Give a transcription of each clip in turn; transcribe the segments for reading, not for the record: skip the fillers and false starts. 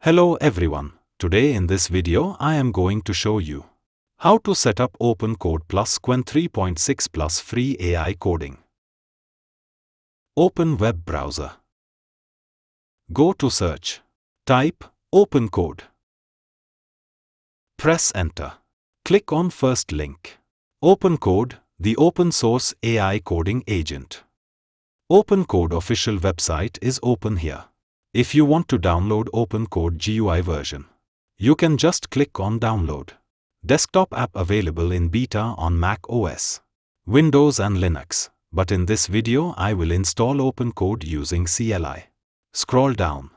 Hello everyone. Today in this video I am going to show you how to set up OpenCode plus Qwen 3.6 plus free AI coding. Open web browser. Go to search. Type OpenCode. Press enter. Click on first link. OpenCode, the open source AI coding agent. OpenCode official website is open here. If you want to download OpenCode GUI version, you can just click on download. Desktop app available in beta on Mac OS, Windows and Linux, but in this video I will install OpenCode using CLI. Scroll down.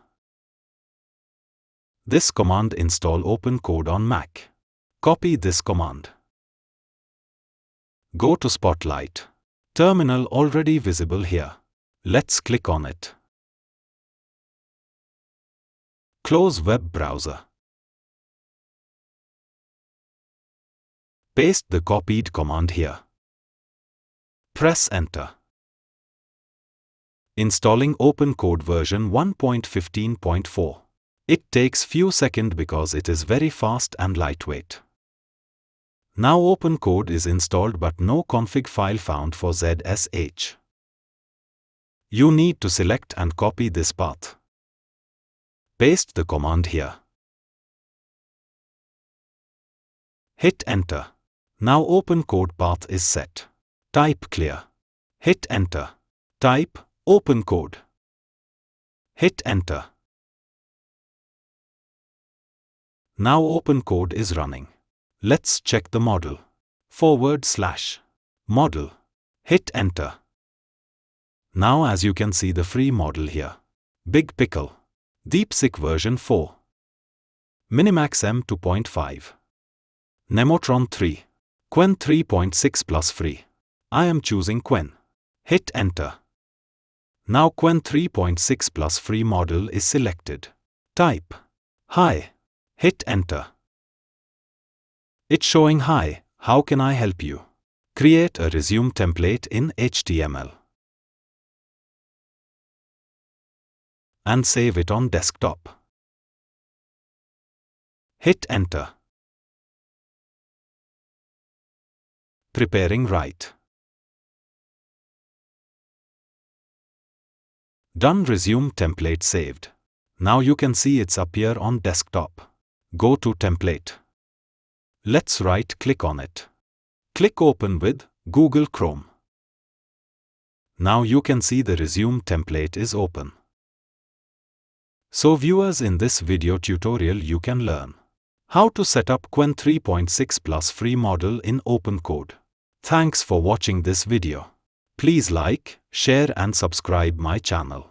This command install OpenCode on Mac. Copy this command. Go to Spotlight. Terminal already visible here. Let's click on it. Close web browser. Paste the copied command here. Press enter. Installing OpenCode version 1.15.4. It takes few seconds because it is very fast and lightweight. Now OpenCode is installed but no config file found for ZSH. You need to select and copy this path. Paste the command here. Hit enter. Now OpenCode path is set. Type clear. Hit enter. Type OpenCode. Hit enter. Now OpenCode is running. Let's check the model. /model. Hit enter. Now as you can see the free model here. Big Pickle. DeepSeek version 4. Minimax M2.5. Nemotron 3. Qwen 3.6 plus free. I am choosing Qwen. Hit enter. Now Qwen 3.6 plus free model is selected. Type hi. Hit enter. It's showing hi. How can I help you? Create a resume template in HTML. And save it on desktop. Hit enter. Preparing write. Done. Resume template saved. Now you can see it's appear on desktop. Go to template. Let's right click on it. Click open with Google Chrome. Now you can see the resume template is open. So viewers, in this video tutorial you can learn how to set up Qwen 3.6 plus free model in OpenCode. Thanks for watching this video. Please like, share and subscribe my channel.